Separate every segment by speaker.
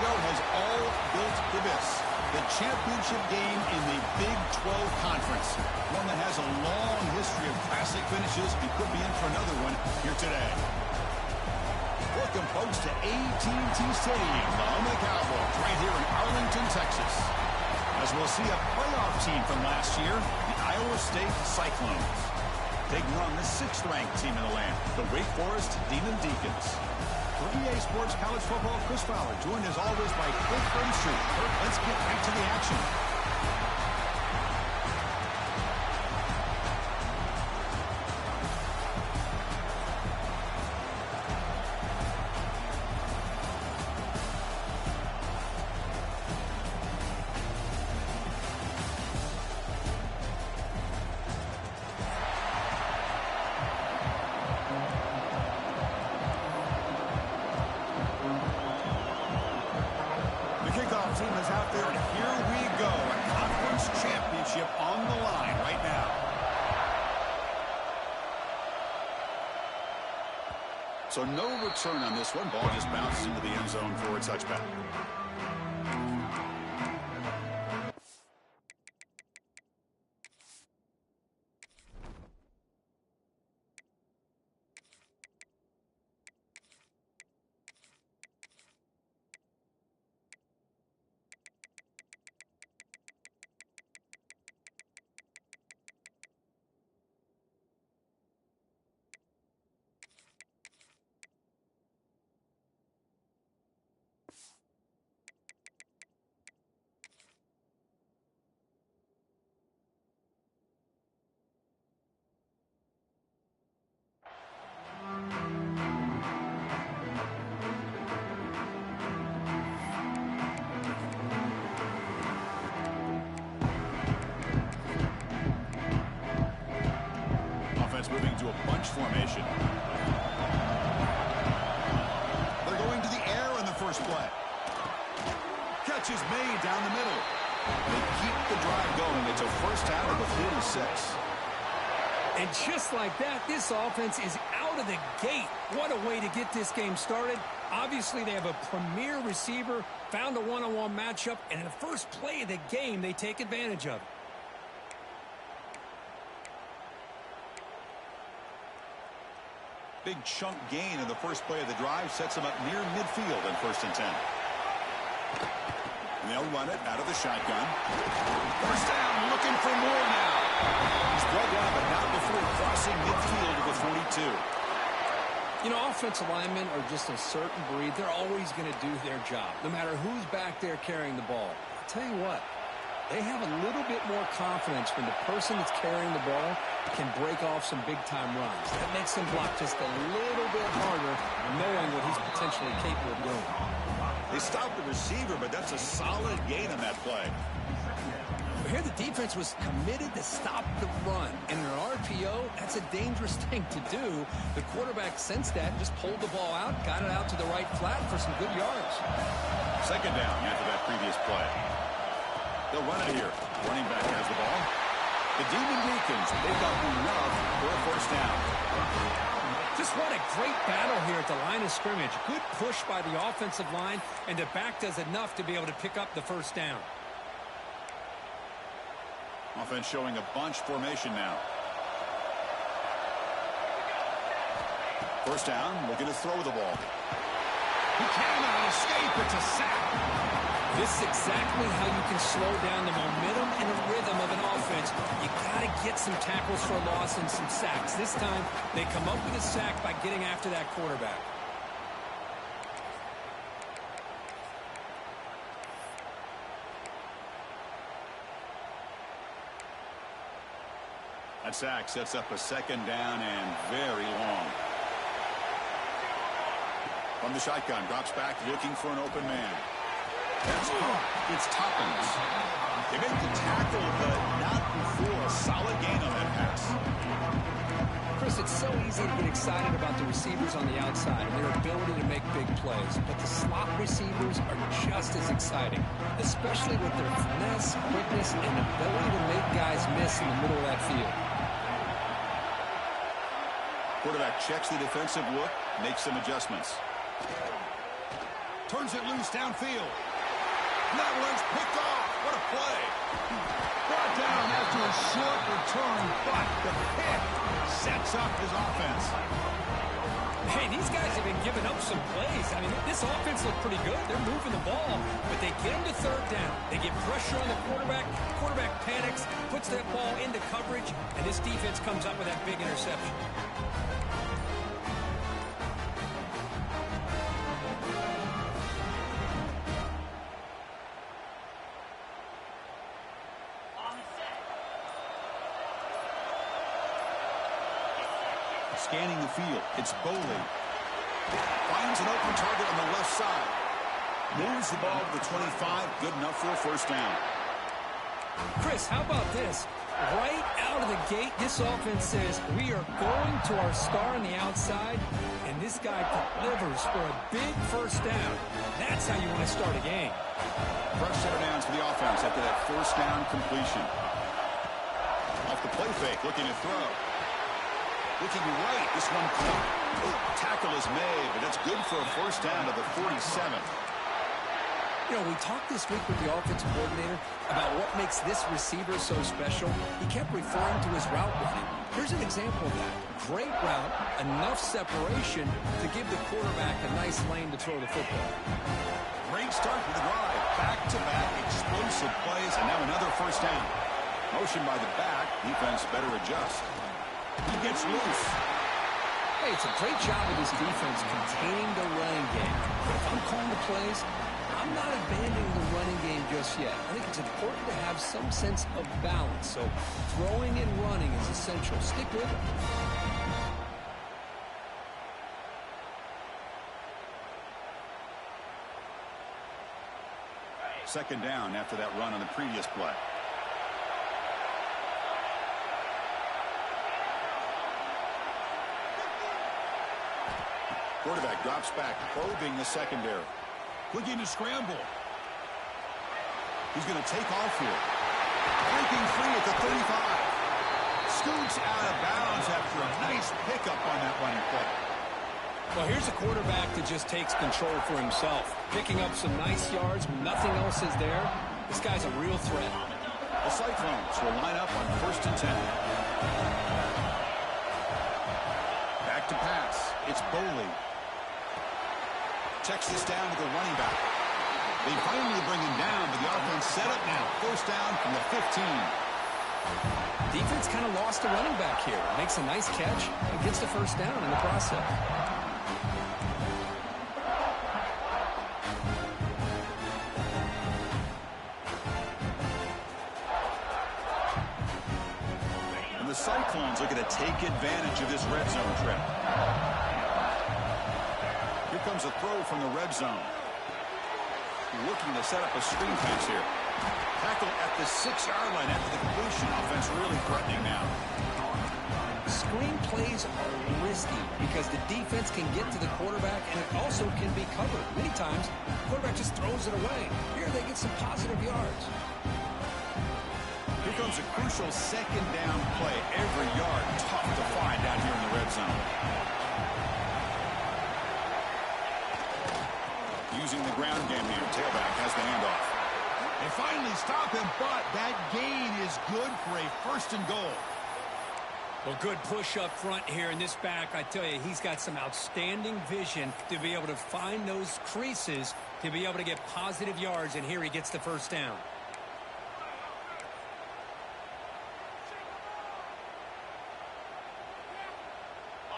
Speaker 1: ago has all built for this. The championship game in the Big 12 Conference. One that has a long history of classic finishes and could be in for another one here today. Welcome, folks, to AT&T Stadium, the home of the Cowboys, right here in Arlington, Texas. As we'll see a playoff team from last year, the Iowa State Cyclones. Taking on the 6th-ranked team in the land, the Wake Forest Demon Deacons. For EA Sports College Football, Chris Fowler, joined as always by Kirk Burnstreet. Kirk, let's get back to the action. Team is out there, and here we go. A conference championship on the line right now. So no return on this one. Ball just bounces into the end zone for a touchback. Moving to a bunch formation. They're going to the air on the first play. Catch is made down the middle. They keep the drive going. It's a first down at the 46.
Speaker 2: And just like that, this offense is out of the gate. What a way to get this game started. Obviously, they have a premier receiver, found a one-on-one matchup, and in the first play of the game, they take advantage of it.
Speaker 1: Big chunk gain in the first play of the drive sets them up near midfield in 1st and 10. And they'll run it out of the shotgun. First down, looking for more now. He's brought down, but not before crossing midfield to the 42.
Speaker 2: You know, offensive linemen are just a certain breed. They're always going to do their job, no matter who's back there carrying the ball. I'll tell you what. They have a little bit more confidence when the person that's carrying the ball can break off some big-time runs. That makes them block just a little bit harder, knowing what he's potentially capable of doing.
Speaker 1: They stopped the receiver, but that's a solid gain on that play.
Speaker 2: But here the defense was committed to stop the run. And in an RPO, that's a dangerous thing to do. The quarterback sensed that, just pulled the ball out, got it out to the right flat for some good yards.
Speaker 1: Second down after that previous play. They'll run it here. Running back has the ball. The Demon Deacons pick up enough for a first down.
Speaker 2: Just what a great battle here at the line of scrimmage. Good push by the offensive line, and the back does enough to be able to pick up the first down.
Speaker 1: Offense showing a bunch formation now. First down, looking to throw the ball. He cannot escape. It's a sack.
Speaker 2: This is exactly how you can slow down the momentum and the rhythm of an offense. You got to get some tackles for a loss and some sacks. This time, they come up with a sack by getting after that quarterback.
Speaker 1: That sack sets up a second down and very long. From the shotgun, drops back looking for an open man. That's caught. It's Toppins. They make the tackle, but not before a solid gain on that pass.
Speaker 2: Chris, it's so easy to get excited about the receivers on the outside and their ability to make big plays, but the slot receivers are just as exciting, especially with their finesse, quickness, and ability to make guys miss in the middle of that field.
Speaker 1: Quarterback checks the defensive look, makes some adjustments. Turns it loose downfield. That one's picked off. What a play. Brought down after a short return, but the pick sets up his offense.
Speaker 2: Hey, these guys have been giving up some plays. I mean, this offense looked pretty good. They're moving the ball, but they get him to third down. They get pressure on the quarterback. Quarterback panics, puts that ball into coverage, and this defense comes up with that big interception.
Speaker 1: Scanning the field, it's Boley. Finds an open target on the left side. Moves the ball to the 25, good enough for a first down.
Speaker 2: Chris, how about this? Right out of the gate, this offense says, we are going to our star on the outside, and this guy delivers for a big first down. That's how you want to start a game.
Speaker 1: Fresh set of downs for the offense after that first down completion. Off the play fake, looking to throw. Looking right, this one caught. Tackle is made, but that's good for a first down to the 47.
Speaker 2: You know, we talked this week with the offensive coordinator about what makes this receiver so special. He kept referring to his route running. Here's an example of that. Great route, enough separation to give the quarterback a nice lane to throw the football.
Speaker 1: Great start to the drive. Back-to-back explosive plays, and now another first down. Motion by the back. Defense better adjust. He gets loose.
Speaker 2: Hey, it's a great job of this defense containing the running game. But if I'm calling the plays, I'm not abandoning the running game just yet. I think it's important to have some sense of balance. So throwing and running is essential. Stick with it.
Speaker 1: Second down after that run on the previous play. Quarterback drops back, probing the secondary. Looking to scramble. He's going to take off here. Breaking free at the 35. Scoots out of bounds after a nice pickup on that running play.
Speaker 2: Well, here's a quarterback that just takes control for himself. Picking up some nice yards when nothing else is there. This guy's a real threat.
Speaker 1: The Cyclones will line up on 1st and 10. Back to pass. It's Boley. Checks this down to the running back. They finally bring him down, but the offense set up now. First down from the 15.
Speaker 2: Defense kind of lost the running back here. Makes a nice catch and gets the first down in the process.
Speaker 1: And the Cyclones are going to take advantage of this red zone trap. Here comes a throw from the red zone. Looking to set up a screen pass here. Tackle at the 6-yard line after the completion. Offense really threatening now.
Speaker 2: Screen plays are risky because the defense can get to the quarterback and it also can be covered. Many times, the quarterback just throws it away. Here they get some positive yards.
Speaker 1: Here comes a crucial second down play. Every yard tough to find down here in the red zone. Using the ground game here. Tailback has the handoff. They finally stop him, but that gain is good for a 1st and goal.
Speaker 2: Well, good push up front here in this back. I tell you, he's got some outstanding vision to be able to find those creases, to be able to get positive yards, and here he gets the first down.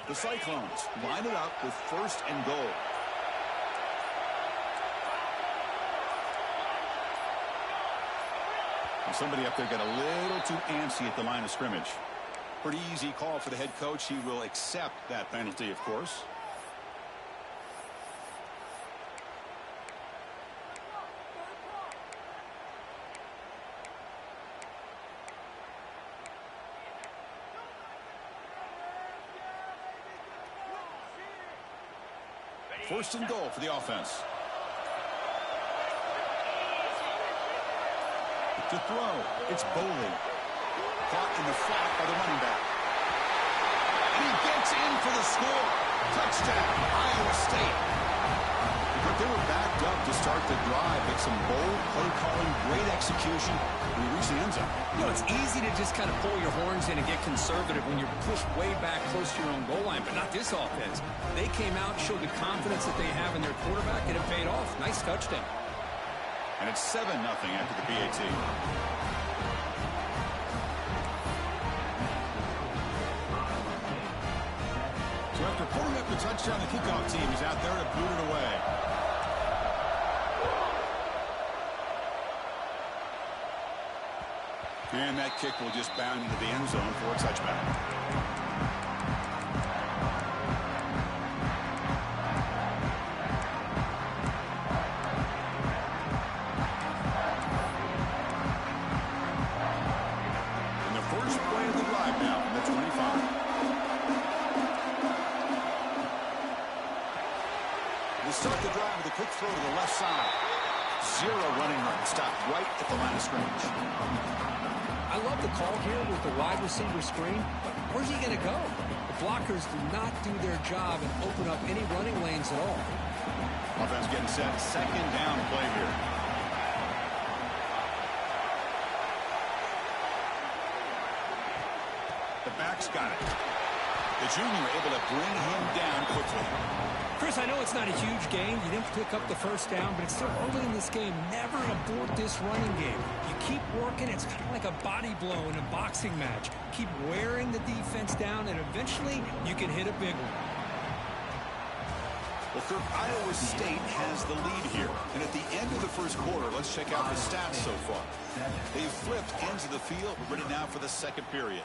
Speaker 1: The Cyclones line it up with 1st and goal. And somebody up there got a little too antsy at the line of scrimmage. Pretty easy call for the head coach. He will accept that penalty, of course. First and goal for the offense. To throw, it's Boley. Caught in the flat by the running back. And he gets in for the score. Touchdown, Iowa State. Kirk, they were backed up to start the drive, but some bold play calling, great execution, and we reach the end zone.
Speaker 2: You know, it's easy to just kind of pull your horns in and get conservative when you're pushed way back close to your own goal line, but not this offense. They came out, showed the confidence that they have in their quarterback, and it paid off. Nice touchdown.
Speaker 1: And it's 7-0 after the PAT. So after pulling up the touchdown, the kickoff team is out there to boot it away. And that kick will just bound into the end zone for a touchback. And the first play of the drive now from the 25. They start the drive with a quick throw to the left side. Zero running run. Stopped right at the line of scrimmage.
Speaker 2: I love the call here with the wide receiver screen, but where's he going to go? The blockers do not do their job and open up any running lanes at all.
Speaker 1: Offense getting set. Second down play here. The back's got it. The junior able to bring him down quickly.
Speaker 2: Chris, I know it's not a huge gain. You didn't pick up the first down, but it's still early in this game. Never abort this running game. You keep working. It's kind of like a body blow in a boxing match. Keep wearing the defense down, and eventually you can hit a big one.
Speaker 1: Well, Kirk, Iowa State has the lead here. And at the end of the first quarter, let's check out the stats so far. They've flipped ends of the field, ready now for the second period.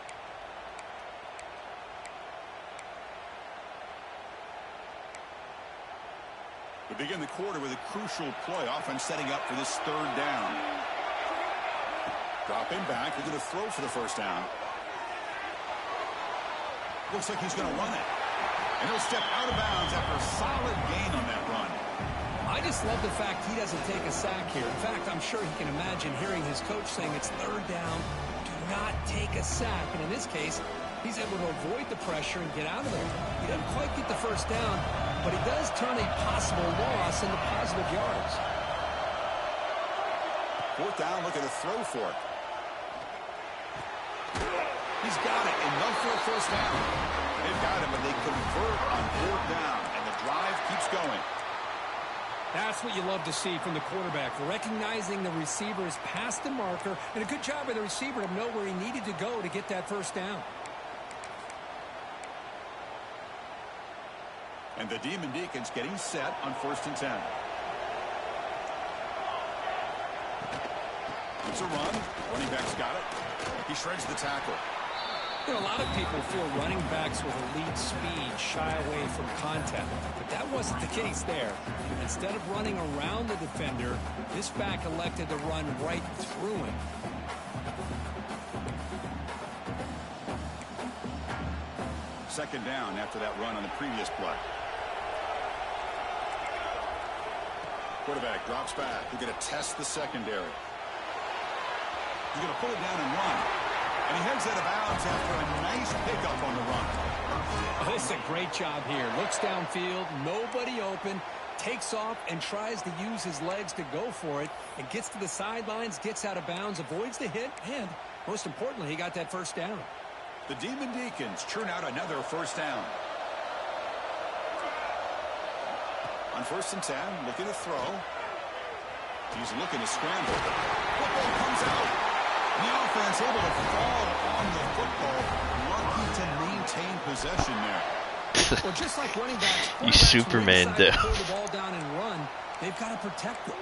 Speaker 1: We begin the quarter with a crucial play. Offense setting up for this third down. Dropping back. They're going to throw for the first down. Looks like he's going to run it. And he'll step out of bounds after a solid gain on that run.
Speaker 2: I just love the fact he doesn't take a sack here. In fact, I'm sure he can imagine hearing his coach saying it's third down. Do not take a sack. And in this case, he's able to avoid the pressure and get out of there. He doesn't quite get the first down, but he does turn a possible loss into positive yards.
Speaker 1: Fourth down, looking to throw for it. He's got it, enough for a first down. They've got him, and they convert on fourth down, and the drive keeps going.
Speaker 2: That's what you love to see from the quarterback, recognizing the receiver is past the marker, and a good job by the receiver to know where he needed to go to get that first down.
Speaker 1: And the Demon Deacons getting set on 1st and 10. It's a run. Running back's got it. He shreds the tackle.
Speaker 2: You know, a lot of people feel running backs with elite speed shy away from contact, but that wasn't the case there. Instead of running around the defender, this back elected to run right through him.
Speaker 1: Second down after that run on the previous play. Quarterback drops back. We're going to test the secondary. He's going to pull it down and run. And he heads out of bounds after a nice pickup on the run.
Speaker 2: Oh, this is a great job here. Looks downfield, nobody open, takes off and tries to use his legs to go for it, and gets to the sidelines, gets out of bounds, avoids the hit, and most importantly, he got that first down.
Speaker 1: The Demon Deacons churn out another first down. On 1st and 10, looking to throw. He's looking to scramble. Football comes out. The offense able to fall on the football. Lucky to maintain possession there.
Speaker 2: Well, just like running backs,
Speaker 3: You Superman
Speaker 2: do.
Speaker 3: do.
Speaker 2: Pull the ball down and run. They've got to protect it.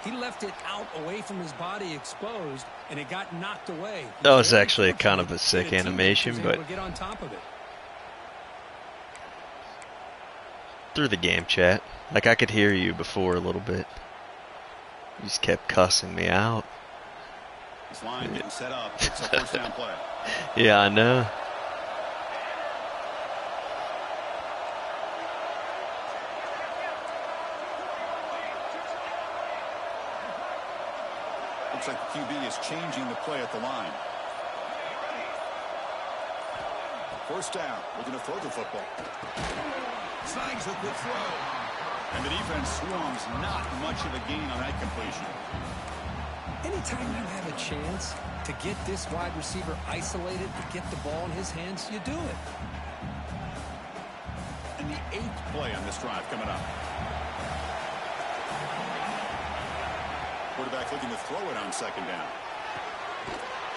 Speaker 2: He left it out away from his body exposed, and it got knocked away.
Speaker 3: That was actually kind of a sick animation, but
Speaker 2: get on top of it.
Speaker 3: Through the game chat, like I could hear you before a little bit. You just kept cussing me out.
Speaker 1: This line getting set up. It's a first down play.
Speaker 3: Yeah, I know.
Speaker 1: Looks like the QB is changing the play at the line. First down. Looking to throw the football. Snags a good throw. And the defense swarms not much of a gain on that completion.
Speaker 2: Anytime you have a chance to get this wide receiver isolated, to get the ball in his hands, you do it.
Speaker 1: And the 8th play on this drive coming up. Quarterback looking to throw it on 2nd down.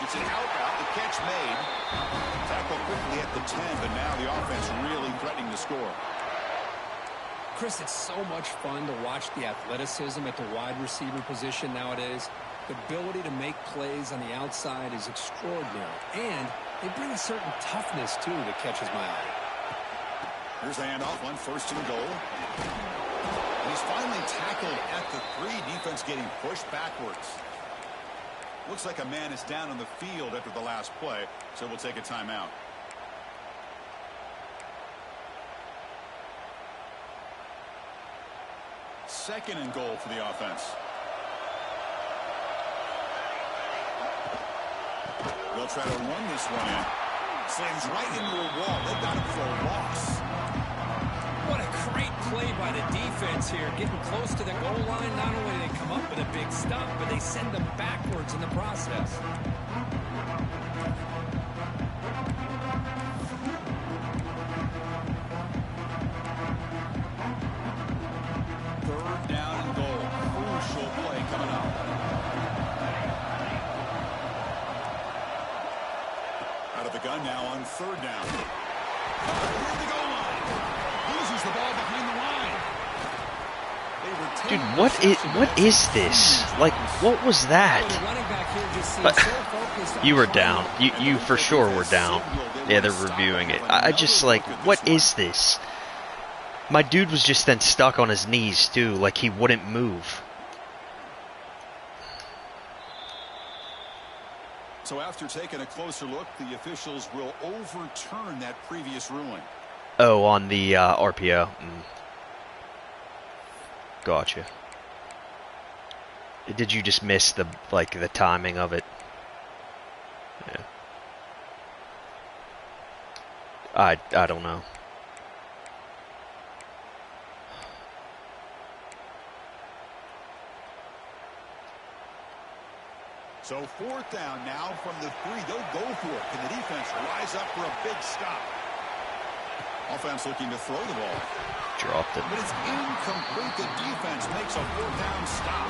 Speaker 1: It's an out route. The catch made. Tackle quickly at the 10, but now the offense really threatening to score.
Speaker 2: Chris, it's so much fun to watch the athleticism at the wide receiver position nowadays. The ability to make plays on the outside is extraordinary. And they bring a certain toughness, too, that catches my eye.
Speaker 1: Here's the handoff on 1st and goal. And he's finally tackled at the 3. Defense getting pushed backwards. Looks like a man is down on the field after the last play, so we'll take a timeout. Second and goal for the offense. They'll try to run this one in. Slams right into a wall. They got him for a loss.
Speaker 2: What a great play by the defense here. Getting close to the goal line. Not only do they come up with a big stop, but they send them backwards in the process.
Speaker 1: Third down and goal. Crucial play coming up. Out of the gun now on 3rd down. Near the goal line. Loses the ball behind the line.
Speaker 3: Dude, what is this? Like, what was that? But you were down. You for sure were down. Yeah, they're reviewing it. I just, like, what is this? My dude was just then stuck on his knees, too, like he wouldn't move.
Speaker 1: So after taking a closer look, the officials will overturn that previous ruling.
Speaker 3: Oh, on the RPO. Gotcha. Did you just miss the timing of it? Yeah. I don't know.
Speaker 1: So 4th down now from the 3. They'll go for it. Can the defense rise up for a big stop? Offense looking to throw the ball.
Speaker 3: Dropped it.
Speaker 1: But it's incomplete. The defense makes a 4th down stop.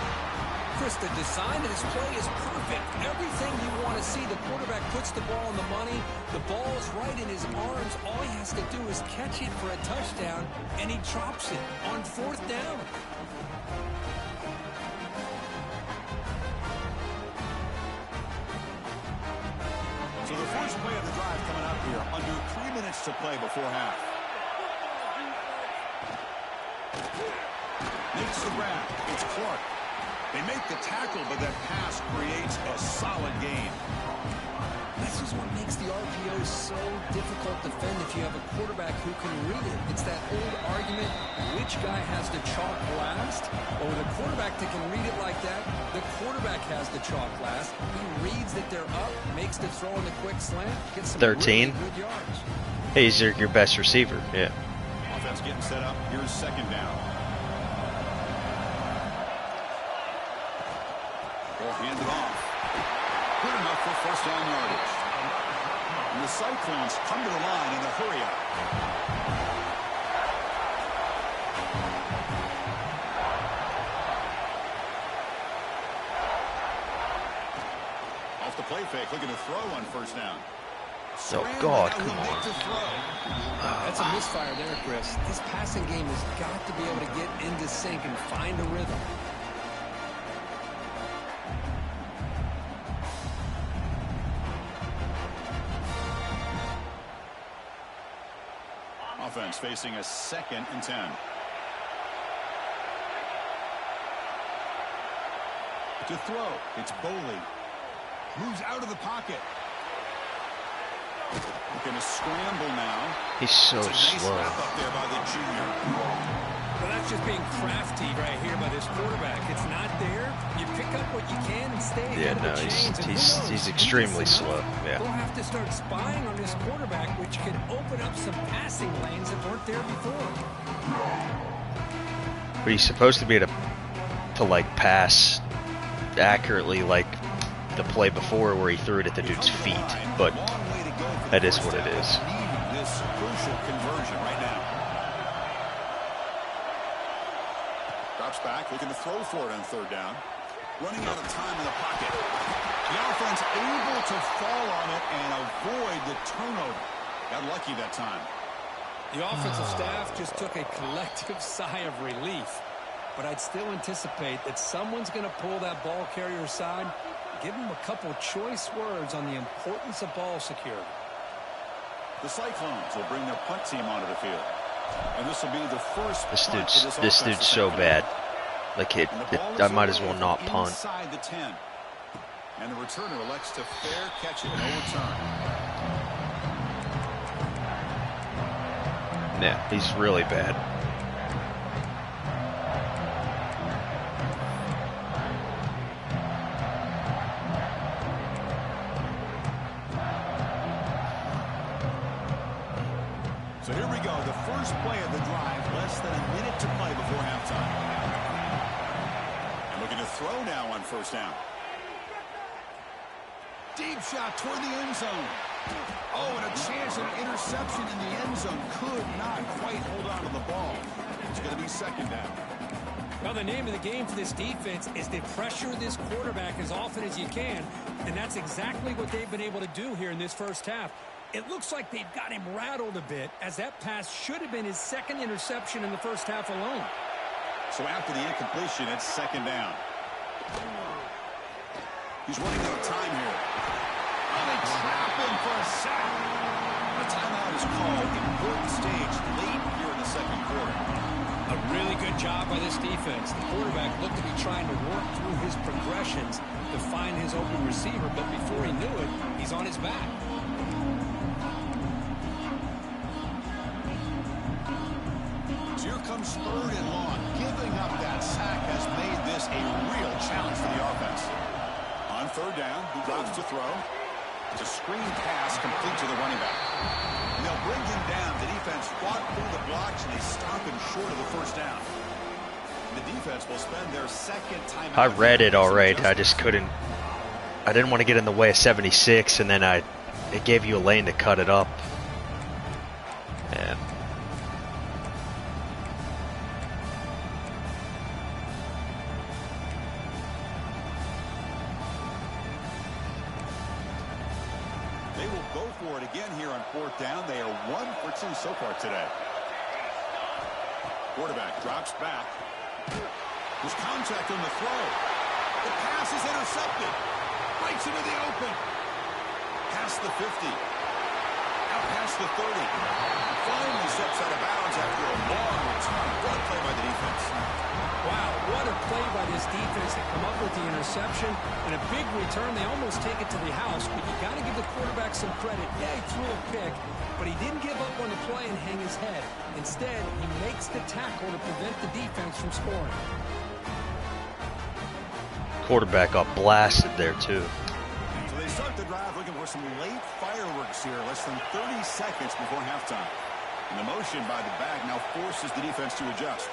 Speaker 2: Chris, the design of this play is perfect. Everything you want to see. The quarterback puts the ball on the money. The ball's right in his arms. All he has to do is catch it for a touchdown, and he drops it on 4th down.
Speaker 1: So the first play of the drive coming up here. Under 3 minutes to play before half. Makes the grab. It's Clark. They make the tackle, but that pass creates a solid gain.
Speaker 2: This is what makes the RPO so difficult to defend if you have a quarterback who can read it. It's that old argument, which guy has the chalk last? Well, with a quarterback that can read it like that, the quarterback has the chalk last. He reads that they're up, makes the throw in the quick slant, gets some
Speaker 3: 13.
Speaker 2: really good yards.
Speaker 3: Hey, he's your best receiver, yeah.
Speaker 1: Offense getting set up. Here's 2nd down. Ball handed off. Good enough for 1st down yardage. And the Cyclones come to the line in a hurry up. Off the play fake, looking to throw on 1st down.
Speaker 3: Oh, God, come on.
Speaker 2: That's a misfire there, Chris. This passing game has got to be able to get into sync and find a rhythm.
Speaker 1: Offense facing a 2nd and 10. To throw, it's Boley. Moves out of the pocket. Looking to scramble now.
Speaker 3: He's so
Speaker 1: it's a nice
Speaker 3: slow.
Speaker 1: wrap up there by the junior.
Speaker 2: Well, that's just being crafty right here by this quarterback. It's not there. You pick up what you can and stay ahead of the chains.
Speaker 3: He's extremely slow. Yeah.
Speaker 2: They'll have to start spying on this quarterback, which could open up some passing lanes that weren't there before.
Speaker 3: But he's supposed to be able to like pass accurately like the play before where he threw it at the dude's feet. But that is what it is.
Speaker 1: This crucial conversion right now. Drops back, looking to throw for it on third down. Running out of time in the pocket. The offense able to fall on it and avoid the turnover. Got lucky that time.
Speaker 2: The offensive staff just took a collective sigh of relief. But I'd still anticipate that someone's going to pull that ball carrier aside, give him a couple choice words on the importance of ball security.
Speaker 1: The Cyclones will bring their punt team onto the field. And this will be the first
Speaker 3: This dude's so bad. Like I might as well not punt.
Speaker 1: Inside the 10. And the returner elects to fair catch it, no return.
Speaker 3: Yeah, he's really bad.
Speaker 1: So here we go, the first play of the drive, less than a minute to play before halftime. And looking to throw now on first down. Deep shot toward the end zone. Oh, and a chance at an interception in the end zone. Could not quite hold on to the ball. It's going to be second down.
Speaker 2: Well, the name of the game for this defense is to pressure this quarterback as often as you can, and that's exactly what they've been able to do here in this first half. It looks like they've got him rattled a bit, as that pass should have been his second interception in the first half alone.
Speaker 1: So after the incompletion, it's second down. He's running out of time here. Oh, they trap him for a sack. A timeout is called. Important stage late here in the second quarter.
Speaker 2: A really good job by this defense. The quarterback looked to be trying to work through his progressions to find his open receiver, but before he knew it, he's on his back.
Speaker 1: So here comes third and long. Giving up that sack has made this a real challenge for the offense. On third down, he drops to throw. It's a screen pass complete to the running back. And they'll bring him down. The defense fought through the blocks, and they stop him short of the first down. The defense will spend their second time.
Speaker 3: I read it all right. I just couldn't. I didn't want to get in the way of 76, and then it gave you a lane to cut it up. Yeah.
Speaker 1: They will go for it again here on fourth down. They are 1 for 2 so far today. Quarterback drops back. There's contact on the throw. The pass is intercepted. Breaks into the open. Past the 50. Out past the 30. Finally steps out of bounds after a long return. What a play by the defense.
Speaker 2: Wow, what a play by this defense to come up with the interception and a big return. They almost take it to the house, but you got to give the quarterback some credit. Yeah, he threw a pick, but he didn't give up on the play and hang his head. Instead, he makes the tackle to prevent the defense from scoring.
Speaker 3: Quarterback got blasted there too.
Speaker 1: So they start the drive looking for some late fireworks here, less than 30 seconds before halftime. And the motion by the back now forces the defense to adjust.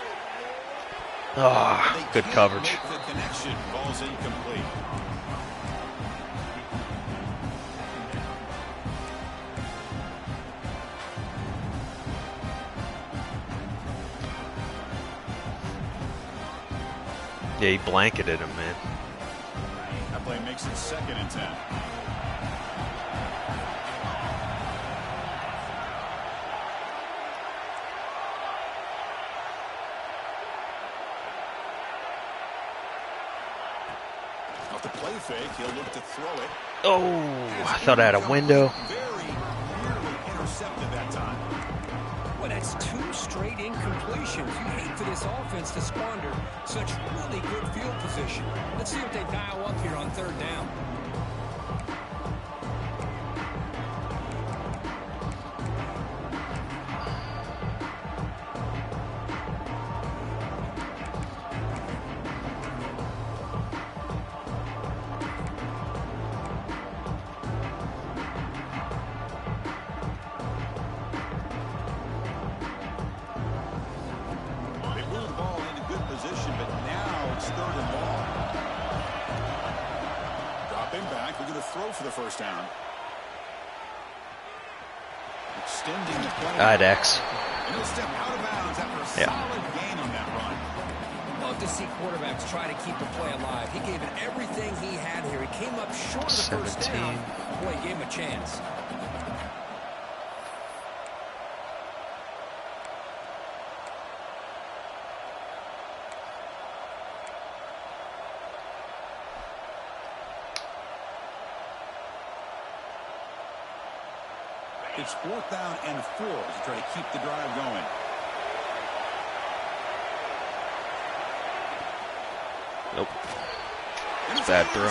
Speaker 3: Ah, good coverage.
Speaker 1: Make the connection. Ball's incomplete.
Speaker 3: Yeah, he blanketed him, man.
Speaker 1: That play makes it 2nd and 10. Off the play fake, he'll look to throw it.
Speaker 3: Oh, I thought I had a window.
Speaker 1: Very nearly intercepted that time.
Speaker 2: Well, that's 2 straight incompletions. You hate for this offense to squander such really good field position. Let's see if they dial up here on third down.
Speaker 1: for the first down. Extending the play.
Speaker 3: I had X.
Speaker 1: And he'll step out of bounds after a solid gain on that run.
Speaker 2: Love to see quarterbacks try to keep the play alive. He gave it everything he had here. He came up short of the first down. Boy, he gave him a chance.
Speaker 1: It's 4th down and 4 to try to keep the drive going.
Speaker 3: Nope. Bad throw.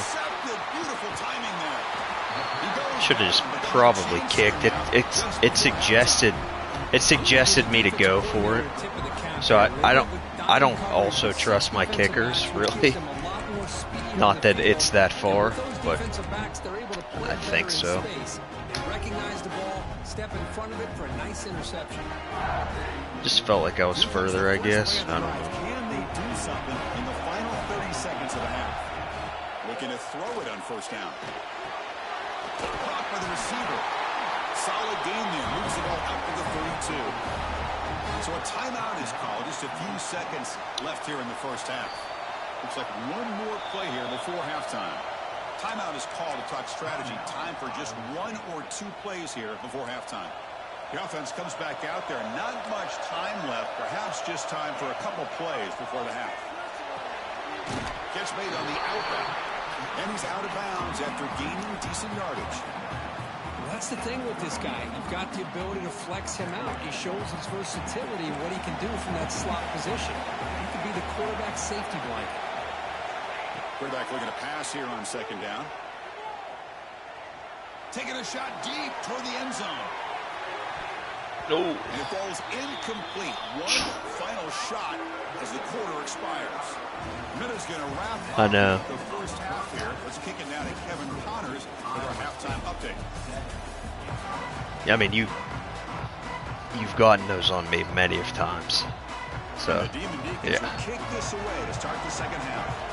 Speaker 1: Beautiful timing there.
Speaker 3: Should have just probably kicked it. It suggested me to go for it. So I don't also trust my kickers, really. Not that it's that far, but I think so.
Speaker 2: Recognize the ball, step in front of it for a nice interception.
Speaker 3: Just felt like I was further, I guess. I don't know.
Speaker 1: Can they do something in the final 30 seconds of the half? Looking to throw it on first down. Caught by the receiver. Solid gain there. Moves the ball up to the 32. So a timeout is called. Just a few seconds left here in the first half. Looks like one more play here before halftime. Timeout is called to talk strategy. Time for just 1 or 2 plays here before halftime. The offense comes back out there. Not much time left. Perhaps just time for a couple plays before the half. Catch made on the outback. And he's out of bounds after gaining decent yardage.
Speaker 2: Well, that's the thing with this guy. You've got the ability to flex him out. He shows his versatility, what he can do from that slot position. He could be the quarterback safety blanket.
Speaker 1: Quarterback looking to pass here on 2nd down. Taking a shot deep toward the end zone.
Speaker 3: No.
Speaker 1: And it falls incomplete. One final shot as the quarter expires. Minutes going to wrap up the first half here. Let's kick it now to Kevin Connors for our halftime update.
Speaker 3: Yeah, I mean, you've gotten those on me many of times. So,
Speaker 1: the Demon Deacons will kick this away to start the second half.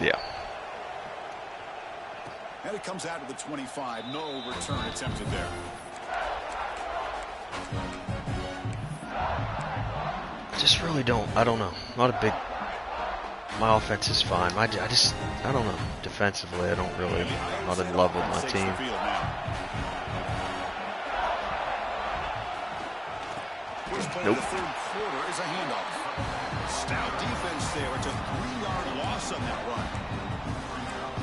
Speaker 3: Yeah.
Speaker 1: And it comes out of the 25. No return attempted there.
Speaker 3: Just really I don't know. Not a big. My offense is fine. I don't know. Defensively, I'm not in love with my team. Nope.
Speaker 1: The third quarter is a handoff. Stout defense there. It's a 3-yard loss on that run.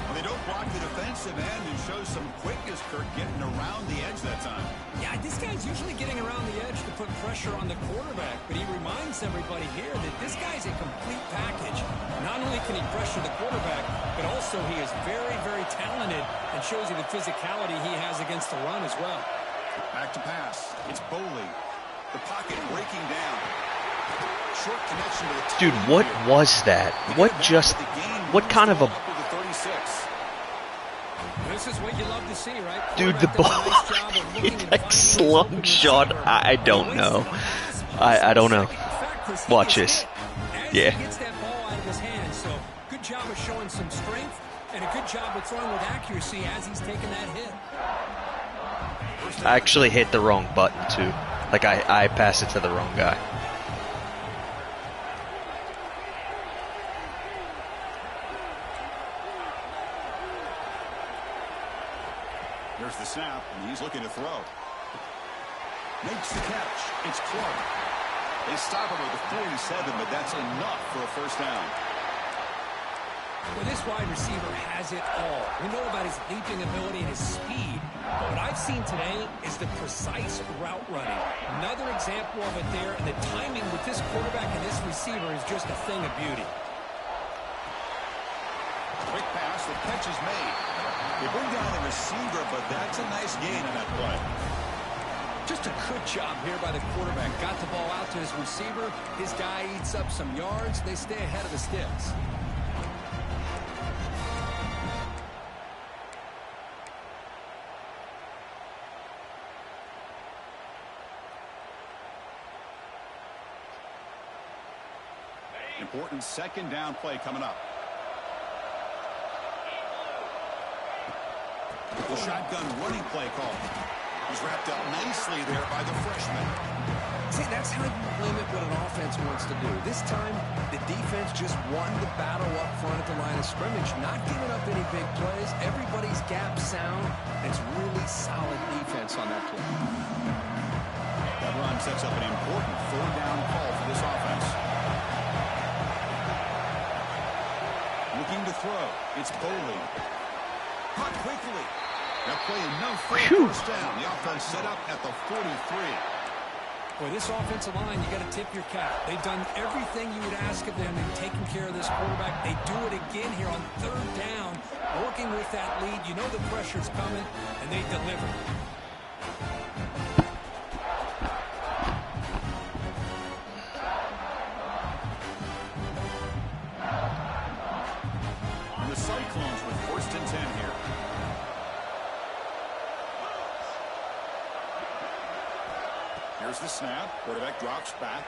Speaker 1: Well, they don't block the defensive end and show some quickness, Kurt, getting around the edge that time.
Speaker 2: Yeah, this guy's usually getting around the edge to put pressure on the quarterback, but he reminds everybody here that this guy's a complete package. Not only can he pressure the quarterback, but also he is very, very talented and shows you the physicality he has against the run as well.
Speaker 1: Back to pass. It's Boley. The pocket breaking down. Short connection to the
Speaker 3: dude, what was that? What kind of a...
Speaker 2: This is what you love to see, right?
Speaker 3: Dude, the ball, like slungshot, I don't know. I don't know. Watch this. Yeah.
Speaker 2: He gets that ball out of his hand, so good job of showing some strength and a good job of throwing with accuracy as he's taking that hit.
Speaker 3: I actually hit the wrong button, too. Like, I passed it to the wrong guy.
Speaker 1: There's the snap, and he's looking to throw. Makes the catch. It's Clark. They stop him at the 47, but that's enough for a first down.
Speaker 2: Well, this wide receiver has it all. We know about his leaping ability and his speed. But what I've seen today is the precise route running. Another example of it there, and the timing with this quarterback and this receiver is just a thing of beauty.
Speaker 1: Quick pass, the catch is made. They bring down the receiver, but that's a nice gain on that play.
Speaker 2: Just a good job here by the quarterback. Got the ball out to his receiver. His guy eats up some yards. They stay ahead of the sticks.
Speaker 1: Important second down play coming up. The shotgun running play call. He's wrapped up nicely there by the freshman.
Speaker 2: See, that's how you limit what an offense wants to do. This time, the defense just won the battle up front at the line of scrimmage, not giving up any big plays. Everybody's gap sound. It's really solid defense on that play.
Speaker 1: That run sets up an important third down call for this offense. Looking to throw. It's Bowling. Caught quickly. That play enough for a first down. The offense set up at the 43.
Speaker 2: Boy, this offensive line, you got to tip your cap. They've done everything you would ask of them in taking care of this quarterback. They do it again here on third down, working with that lead. You know the pressure's coming, and they deliver.
Speaker 1: And the Cyclones with first and 10 here. Here's the snap. Quarterback drops back.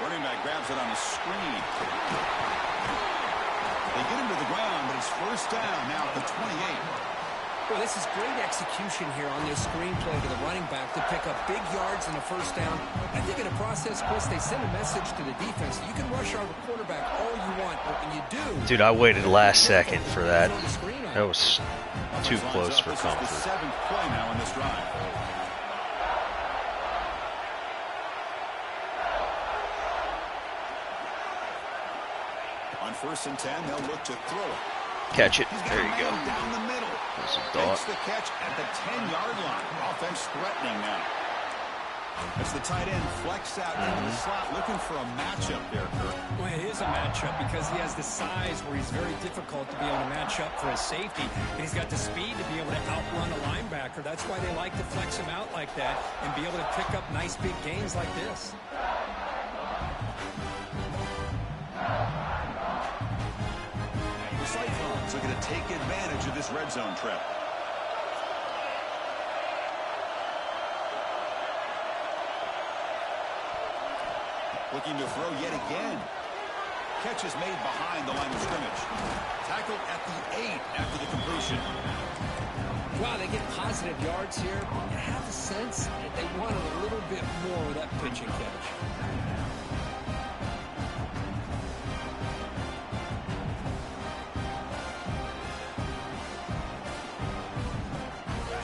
Speaker 1: Running back grabs it on the screen. They get him to the ground, but it's first down now at the 28.
Speaker 2: Well, this is great execution here on this screenplay to the running back to pick up big yards and a first down. I think in the process, Chris, they send a message to the defense. You can rush our quarterback all you want, but when you do...
Speaker 3: Dude, I waited last second for that. That was too close for comfort.
Speaker 1: This is the 7th play now in this drive. On first and 10, they'll look to throw it.
Speaker 3: Catch it. There you go.
Speaker 1: Down the middle.
Speaker 3: That's a thought.
Speaker 1: Makes the catch at the 10-yard line. Offense threatening now. As the tight end flex out into the slot, looking for a matchup there, Kirk.
Speaker 2: Well, it is a matchup because he has the size where he's very difficult to be able to match up for his safety. And he's got the speed to be able to outrun a linebacker. That's why they like to flex him out like that and be able to pick up nice big gains like this.
Speaker 1: The Cyclones are going to take advantage of this red zone trip. Looking to throw yet again. Catch is made behind the line of scrimmage. Tackled at the 8 after the completion.
Speaker 2: Wow, they get positive yards here. You have the sense that they wanted a little bit more with that pitching catch.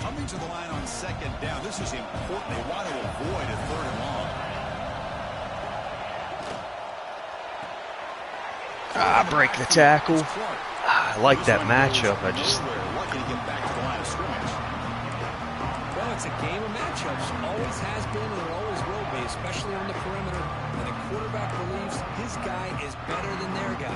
Speaker 1: Coming to the line on second down. This is important. They want to avoid a third and long.
Speaker 3: Break the tackle. I like that matchup. I just...
Speaker 1: Lucky to get back to the line of scrimmage.
Speaker 2: Well, it's a game of matchups. Always has been and it always will be, especially on the perimeter. And the quarterback believes his guy is better than their guy.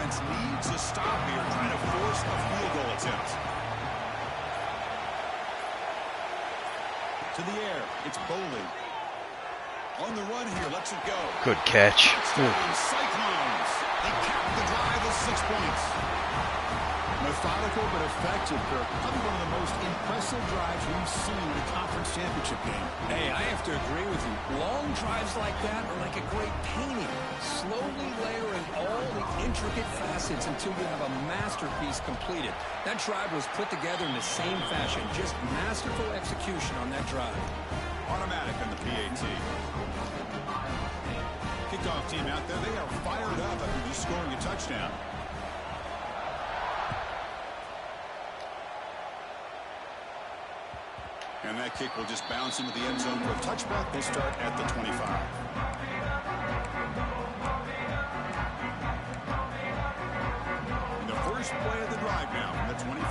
Speaker 1: Needs a stop here, trying to force a field goal attempt. To the air, it's Bowling. On the run here, lets it go.
Speaker 3: Good catch.
Speaker 1: Cyclones. They cap the drive with 6 points. Methodical but effective, Kirk. Probably one of the most impressive drives we've seen in a conference championship game.
Speaker 2: Hey, I have to agree with you. Long drives like that are like a great painting. Slowly layering all the intricate facets until you have a masterpiece completed. That drive was put together in the same fashion. Just masterful execution on that drive.
Speaker 1: Automatic on the PAT. Kickoff team out there. They are fired up after just scoring a touchdown. And that kick will just bounce into the end zone for a touchback. They start at the 25. And the first play of the drive now from the 25.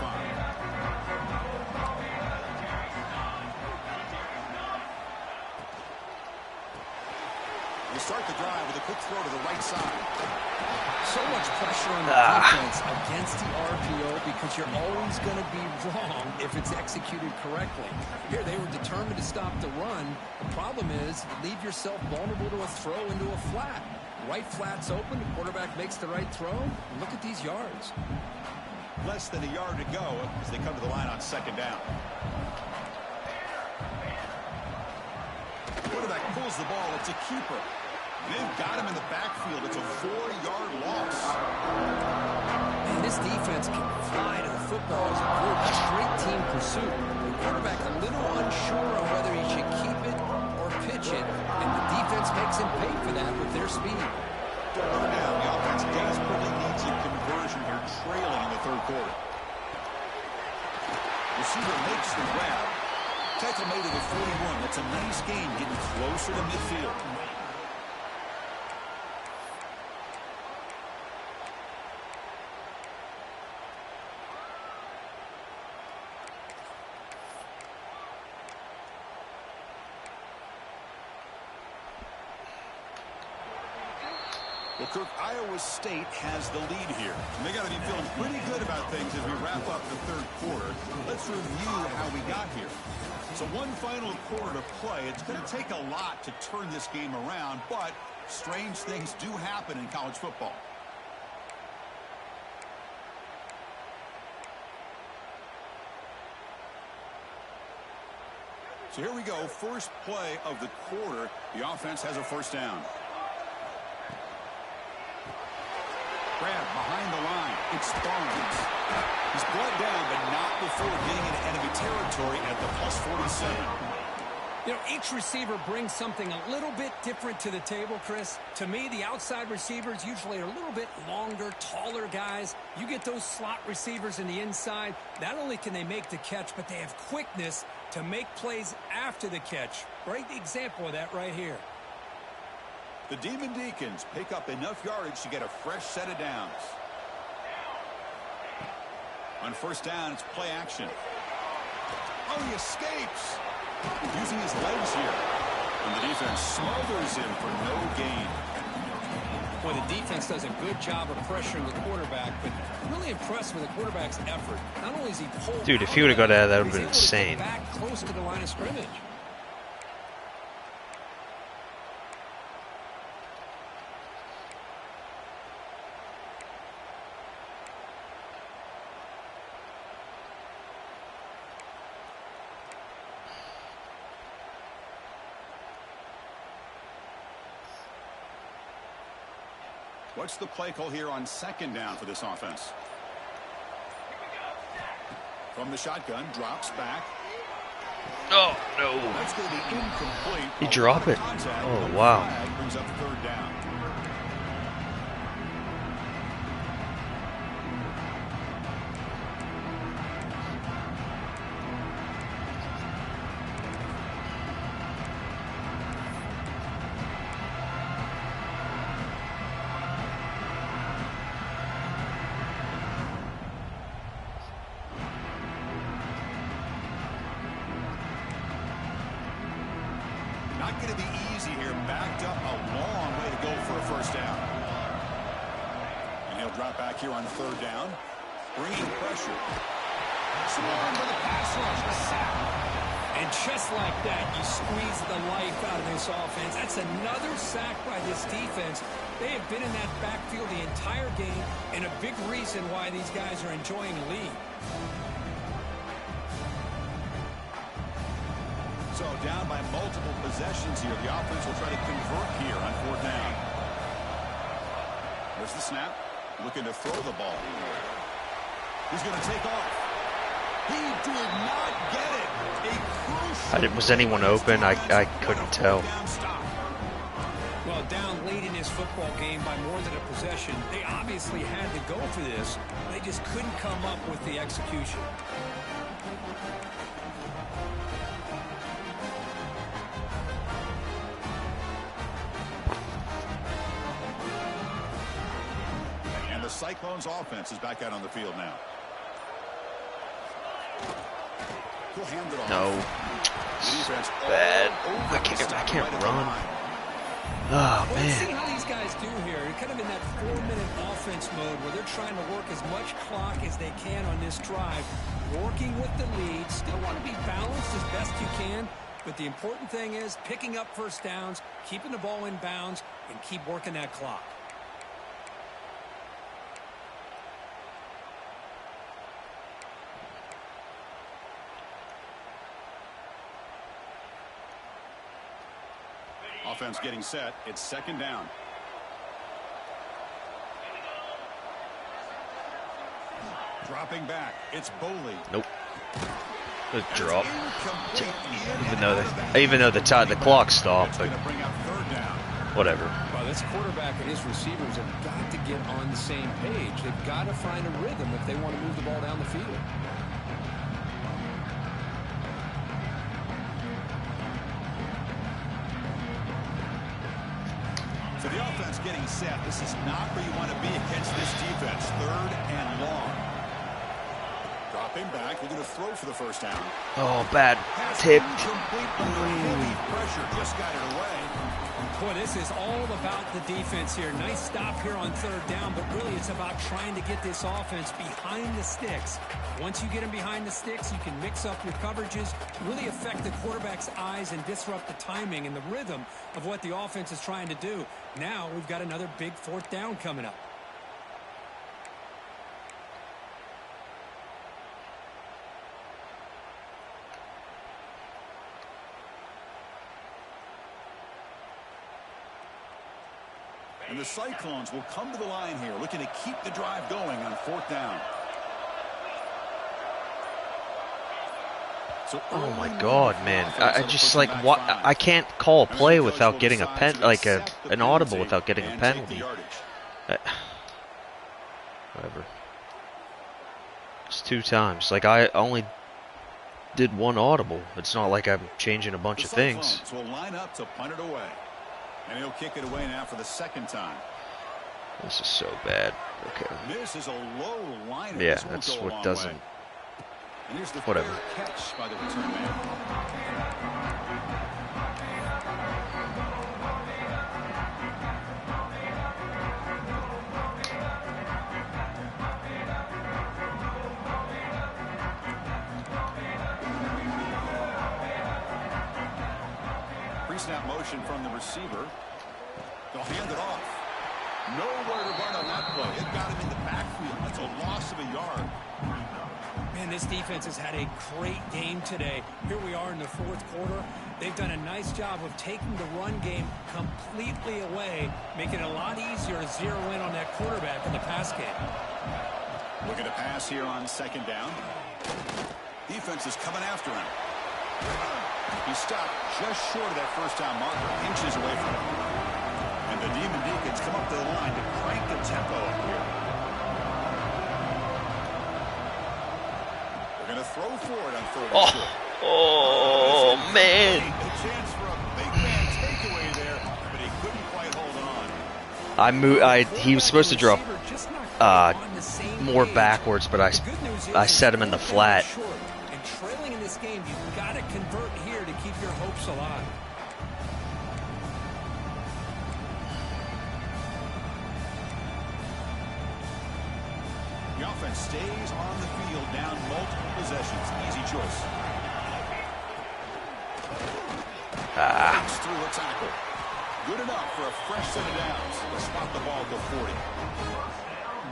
Speaker 1: They start the drive with a quick throw to the right side.
Speaker 2: So much pressure on the defense against the RPO because you're always going to be wrong if it's executed correctly. Here, they were determined to stop the run. The problem problem is you leave yourself vulnerable to a throw into a flat. Right flat's open, the quarterback makes the right throw. Look at these yards.
Speaker 1: Less than a yard to go as they come to the line on second down. Quarterback pulls the ball. It's a keeper. They've got him in the backfield. It's a 4-yard loss.
Speaker 2: And this defense can fly to the football as a group. A straight team pursuit. The quarterback a little unsure on whether he should keep it or pitch it. And the defense makes him pay for that with their speed.
Speaker 1: Now the offense desperately needs a conversion here, trailing in the third quarter. Receiver makes the grab. Tackle made at the 41. That's a nice gain, getting closer to midfield. Well, Kirk, Iowa State has the lead here. And they got to be feeling pretty good about things as we wrap up the third quarter. Let's review how we got here. So one final quarter to play. It's going to take a lot to turn this game around, but strange things do happen in college football. So here we go. First play of the quarter. The offense has a first down. Grab behind the line. It's Barnes. He's brought down, but not before getting into enemy territory at the +47.
Speaker 2: You know, each receiver brings something a little bit different to the table, Chris. To me, the outside receivers usually are a little bit longer, taller guys. You get those slot receivers in the inside. Not only can they make the catch, but they have quickness to make plays after the catch. Great example of that right here.
Speaker 1: The Demon Deacons pick up enough yardage to get a fresh set of downs. On first down, it's play action. Oh, he escapes. Using his legs here. And the defense smothers him for no gain.
Speaker 2: Well, the defense does a good job of pressuring the quarterback, but I'm really impressed with the quarterback's effort. Not only is he pulled
Speaker 3: Dude, if he would have got out of that, would have been insane.
Speaker 2: Back close to the line of scrimmage.
Speaker 1: What's the play call here on second down for this offense? From the shotgun, drops back.
Speaker 3: Oh, no.
Speaker 1: That's going to be incomplete.
Speaker 3: He dropped it. Oh, wow.
Speaker 1: Brings up third down. Not going to be easy here. Backed up a long way to go for a first down. And he'll drop back here on third down. Bringing pressure. Swarm with a pass rush. A sack.
Speaker 2: And just like that, you squeeze the life out of this offense. That's another sack by this defense. They have been in that backfield the entire game, and a big reason why these guys are enjoying the lead.
Speaker 1: So down by multiple possessions here. The offense will try to convert here on fourth down. There's the snap. Looking to throw the ball. He's going to take off. He did not get it.
Speaker 3: Was anyone open? I couldn't tell.
Speaker 2: Well, down late in his football game by more than a possession, they obviously had to go for this. They just couldn't come up with the execution.
Speaker 1: And the Cyclones offense is back out on the field now.
Speaker 3: No. Bad. I can't run. Oh,
Speaker 2: Let's see
Speaker 3: man.
Speaker 2: how these guys do here. You're kind of in that 4-minute offense mode where they're trying to work as much clock as they can on this drive. Working with the lead. Still want to be balanced as best you can, But the important thing is picking up first downs, keeping the ball in bounds, and keep working that clock.
Speaker 1: Offense getting set. It's second down. Dropping back. It's Boley.
Speaker 3: Nope. Good drop. Even though the clock stopped, but whatever.
Speaker 2: Well, this quarterback and his receivers have got to get on the same page. They've got to find a rhythm if they want to move the ball down the field.
Speaker 1: So the offense getting set. This is not where you want to be against this defense. Third and long. Dropping back, looking to throw for the first down.
Speaker 3: Oh, bad tip.
Speaker 1: Heavy pressure, just got it away.
Speaker 2: Boy, this is all about the defense here. Nice stop here on third down, but really it's about trying to get this offense behind the sticks. Once you get them behind the sticks, you can mix up your coverages, really affect the quarterback's eyes and disrupt the timing and the rhythm of what the offense is trying to do. Now we've got another big fourth down coming up.
Speaker 1: And the Cyclones will come to the line here, looking to keep the drive going on fourth down. So
Speaker 3: Oh my God, man! I just like what I can't call a play without getting a pen, like an audible without getting a penalty. Whatever. It's 2 times. Like I only did 1 audible. It's not like I'm changing a bunch of things.
Speaker 1: Will line up to punt it away. And he'll kick it away now for the second time.
Speaker 3: This is so bad. Okay.
Speaker 1: This is a low line.
Speaker 3: Yeah, that's what doesn't.
Speaker 1: And here's the
Speaker 3: whatever.
Speaker 1: Catch by the return man. Pre-snap motion from the receiver. They'll hand it off. Nowhere to run on that play. It got him in the backfield. That's a loss of a yard.
Speaker 2: Man, this defense has had a great game today. Here we are in the fourth quarter. They've done a nice job of taking the run game completely away, making it a lot easier to zero in on that quarterback in the pass game.
Speaker 1: Looking to pass here on second down. Defense is coming after him. He stopped just short of that first down marker, inches away from it. And the Demon Deacons come up to the line to crank the tempo up here. They're going to throw forward on third and short.
Speaker 3: Oh man!
Speaker 1: A chance for a big man takeaway there, but he couldn't quite hold on.
Speaker 3: He was supposed to drop more backwards, but I set him in the flat.
Speaker 2: And trailing in this game, you've got to convert here to keep your hopes alive.
Speaker 1: The offense stays on the field, down multiple possessions. Easy choice. Through a tackle. Good enough for a fresh set of downs. Let's spot the ball at the 40.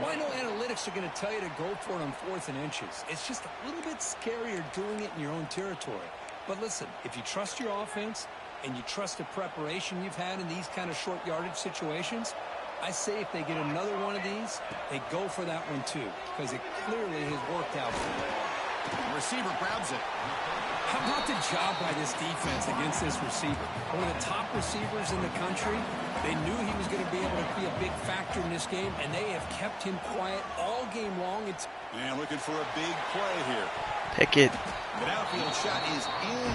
Speaker 2: Well, I know analytics are going to tell you to go for it on 4th and inches. It's just a little bit scarier doing it in your own territory. But listen, if you trust your offense and you trust the preparation you've had in these kind of short yardage situations, I say if they get another one of these, they go for that one too, because it clearly has worked out for them.
Speaker 1: The receiver grabs it.
Speaker 2: How about the job by this defense against this receiver? One of the top receivers in the country. They knew he was going to be able to be a big factor in this game, and they have kept him quiet all game long.
Speaker 1: And looking for a big play here.
Speaker 3: Pick it.
Speaker 1: The downfield shot is in.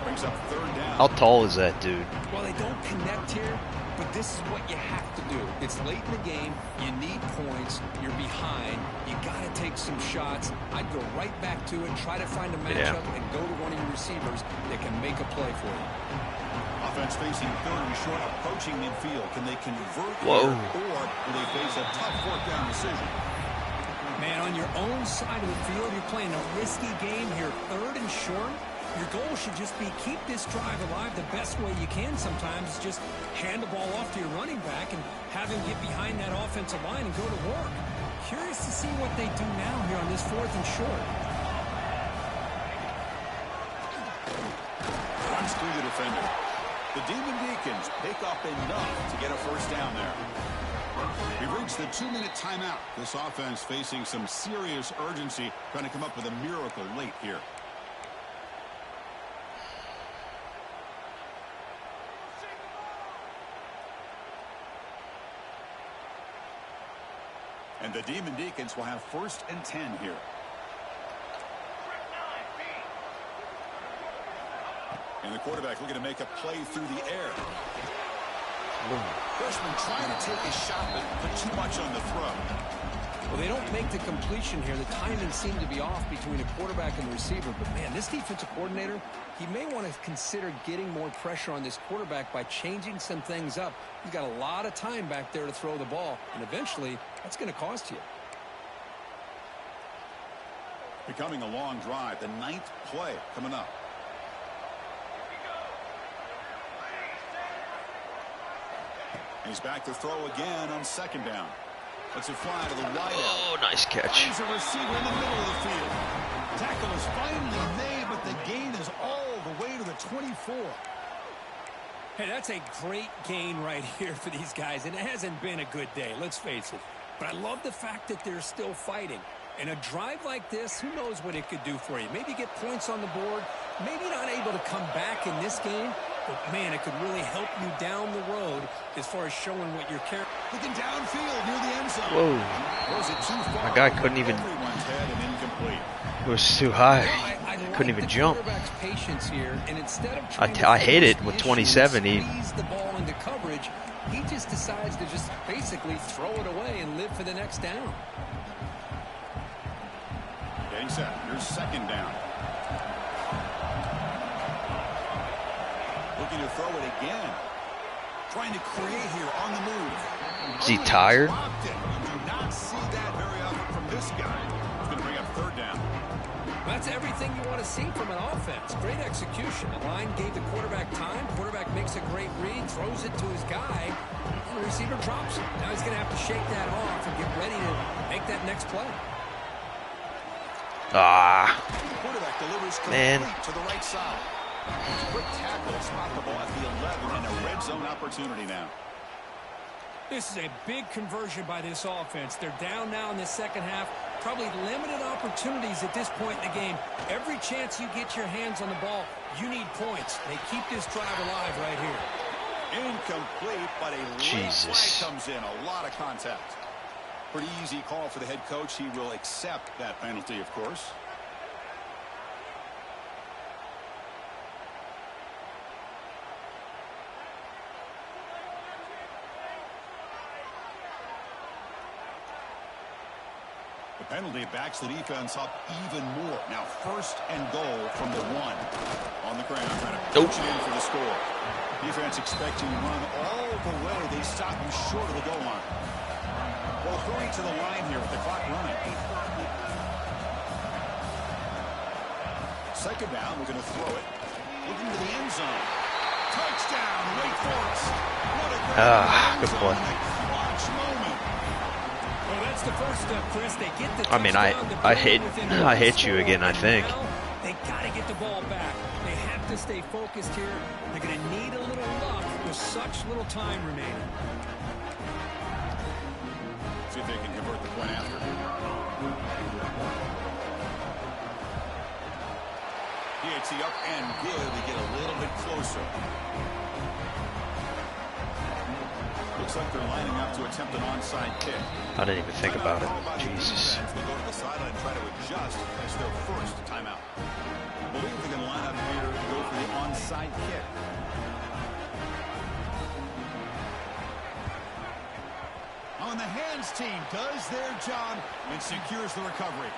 Speaker 1: Brings up third down.
Speaker 3: How tall is that dude?
Speaker 2: Well, they don't connect here, but this is what you have to do. It's late in the game. You need points. You're behind. You got to take some shots. I'd go right back to it, try to find a matchup, and go to one of your receivers that can make a play for you.
Speaker 1: Offense facing third and short, approaching midfield. Can they convert
Speaker 3: Whoa.
Speaker 1: here, or will they face a tough fourth down decision?
Speaker 2: Man, on your own side of the field, you're playing a risky game here. Third and short, Your goal should just be keep this drive alive the best way you can sometimes. Just hand the ball off to your running back and have him get behind that offensive line and go to work. Curious to see what they do now here on this 4th and short.
Speaker 1: Runs through the defender. The Demon Deacons pick up enough to get a first down there. We've reached the 2-minute timeout. This offense facing some serious urgency, trying to come up with a miracle late here. And the Demon Deacons will have 1st and 10 here. And the quarterback looking to make a play through the air. Freshman trying to take a shot, but put too much on the throw.
Speaker 2: Well, they don't make the completion here. The timing seemed to be off between a quarterback and the receiver. But, man, this defensive coordinator, he may want to consider getting more pressure on this quarterback by changing some things up. He's got a lot of time back there to throw the ball, and eventually that's going to cost you.
Speaker 1: Becoming a long drive, the 9th play coming up. He's back to throw again on 2nd down. Let's it fly to the wide.
Speaker 3: Oh, nice catch.
Speaker 1: He's a receiver in the middle of the field. Tackle is finally made, but the gain is all the way to the 24.
Speaker 2: Hey, that's a great gain right here for these guys, and it hasn't been a good day, let's face it. But I love the fact that they're still fighting. And a drive like this, who knows what it could do for you. Maybe get points on the board, maybe not able to come back in this game, but, man, it could really help you down the road as far as showing what you're carrying.
Speaker 1: Looking downfield near the end zone.
Speaker 3: Whoa.
Speaker 1: Was it too far?
Speaker 3: My guy couldn't even.
Speaker 1: Everyone's head and incomplete.
Speaker 3: It was too high.
Speaker 2: I
Speaker 3: Couldn't even jump.
Speaker 2: Patience here, and instead of
Speaker 3: I hate it with 27. He
Speaker 2: the ball into coverage. He just decides to just basically throw it away and live for the next down.
Speaker 1: Getting set. Here's 2nd down. Looking to throw it again. Trying to create here on the move.
Speaker 3: Is he tired?
Speaker 1: You do not see that very often from this guy. He's going to bring up 3rd down.
Speaker 2: That's everything you want to see from an offense. Great execution. The line gave the quarterback time. Quarterback makes a great read, throws it to his guy, and the receiver drops it. Now he's going to have to shake that off and get ready to make that next play.
Speaker 1: Quarterback delivers
Speaker 3: Man.
Speaker 1: complete to the right side. Quick tackle to spot the ball at the 11 and a red zone opportunity now.
Speaker 2: This is a big conversion by this offense. They're down now in the 2nd half. Probably limited opportunities at this point in the game. Every chance you get your hands on the ball, you need points. They keep this drive alive right here.
Speaker 1: Incomplete, but a late flag comes in. A lot of contact. Pretty easy call for the head coach. He will accept that penalty, of course. The penalty backs the defense up even more. Now 1st and goal from the 1. On the ground, trying to punch it in for the score. Defense expecting to run all the way. They stop him short of the goal line. Well, hurry to the line here with the clock running. 2nd down, we're going to throw it. Looking to the end zone. Touchdown, Wake Forest. What a great
Speaker 3: good play.
Speaker 1: clutch moment.
Speaker 2: Well, that's the first step, Chris. They get the
Speaker 3: I mean, I hit you again, I think.
Speaker 2: They got to get the ball back. They have to stay focused here. They're going to need a little luck with such little time remaining.
Speaker 1: See if they can convert the point after. PHC up and good to get a little bit closer. Looks like they're lining up to attempt an onside kick.
Speaker 3: I didn't even think about it. Jesus.
Speaker 1: They go to the sideline and try to adjust. It's their 1st timeout. I believe they're going to line up here to go for the onside kick. On the hands team does their job and secures the recovery.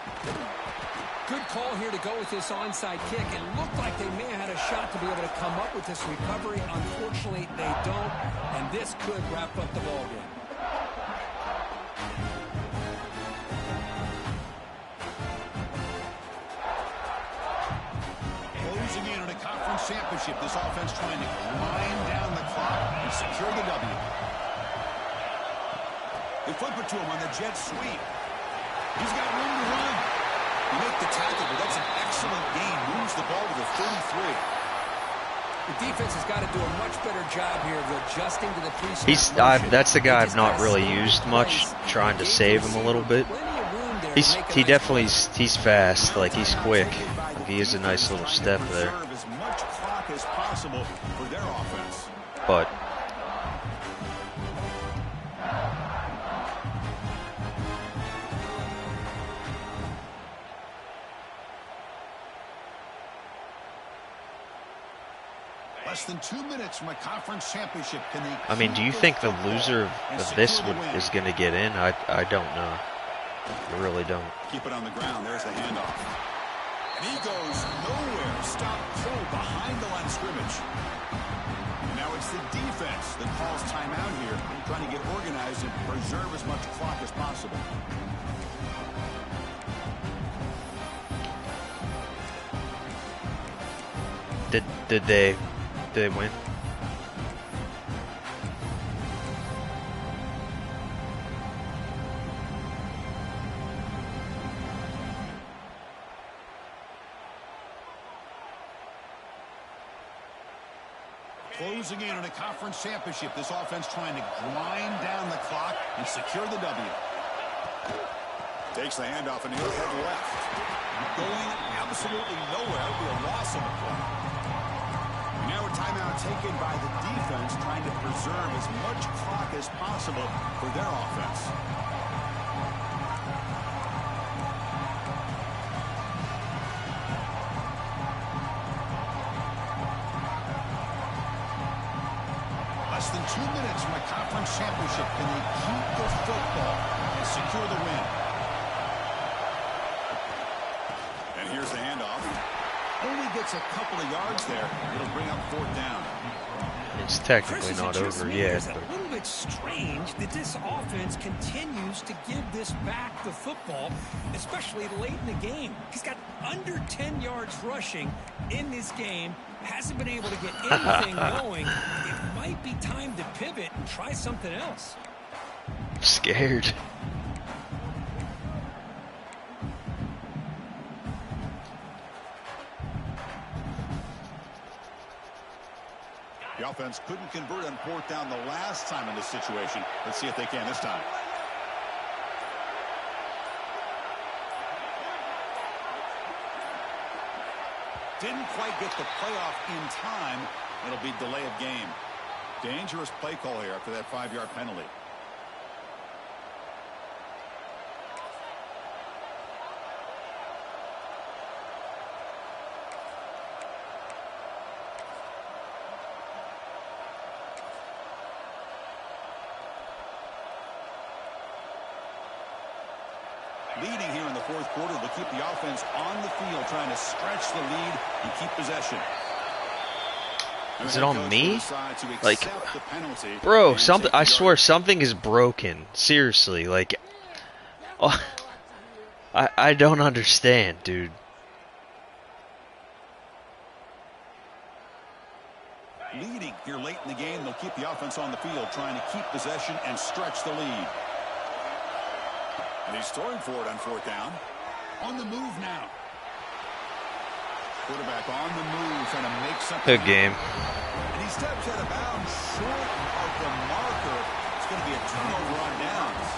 Speaker 2: Good call here to go with this onside kick. It looked like they may have had a shot to be able to come up with this recovery. Unfortunately, they don't, and this could wrap up the ball game.
Speaker 1: Closing Conference Championship, this offense trying to grind down the clock and secure the W. They flip it to him on the jet sweep. He's got room to run. You make the tackle, but that's an excellent gain. Moves the ball to the 33.
Speaker 2: The defense has got to do a much better job here of adjusting to the three-snap motion.
Speaker 3: That's the guy I've not really used much, trying to save him a little bit. He's fast, like he's quick. Like he is a nice little step there.
Speaker 1: As much clock as possible for their offense.
Speaker 3: But
Speaker 1: Less than 2 minutes from a conference championship.
Speaker 3: I mean, do you think the loser of this is going to get in? I don't know. I really don't.
Speaker 1: Keep it on the ground. There's the handoff. And he goes nowhere. Stop pull behind the line of scrimmage. And now it's the defense that calls timeout here, trying to get organized and preserve as much clock as possible.
Speaker 3: Did they win?
Speaker 1: Closing in on a conference championship, this offense trying to grind down the clock and secure the W. Takes the handoff and he'll head left. Going absolutely nowhere. It'll be a loss on the play. Now a timeout taken by the defense, trying to preserve as much clock as possible for their offense. Less than 2 minutes from a conference championship. Can they keep the football and secure the win? And here's the handoff. Only gets a couple of yards there. It'll bring up 4th down.
Speaker 3: It's technically not over yet.
Speaker 2: It's a little bit strange that this offense continues to give this back the football, especially late in the game. He's got under 10 yards rushing in this game. Hasn't been able to get anything going. It might be time to pivot and try something else.
Speaker 3: I'm scared.
Speaker 1: The offense couldn't convert on 4th down the last time in this situation. Let's see if they can this time. Didn't quite get the playoff in time. It'll be delay of game. Dangerous play call here after that 5-yard penalty. Leading here in the 4th quarter will keep the offense on the field, trying to stretch the lead and keep possession.
Speaker 3: Is it on me? Like, bro, something. I swear something is broken. Seriously, like, oh, I don't understand, dude.
Speaker 1: Leading here late in the game, they'll keep the offense on the field, trying to keep possession and stretch the lead. And he's throwing for it on 4th down. On the move now. Quarterback on the move, trying to make something.
Speaker 3: Good game.
Speaker 1: And he steps out of bounds short of the marker. It's going to be a turnover on downs.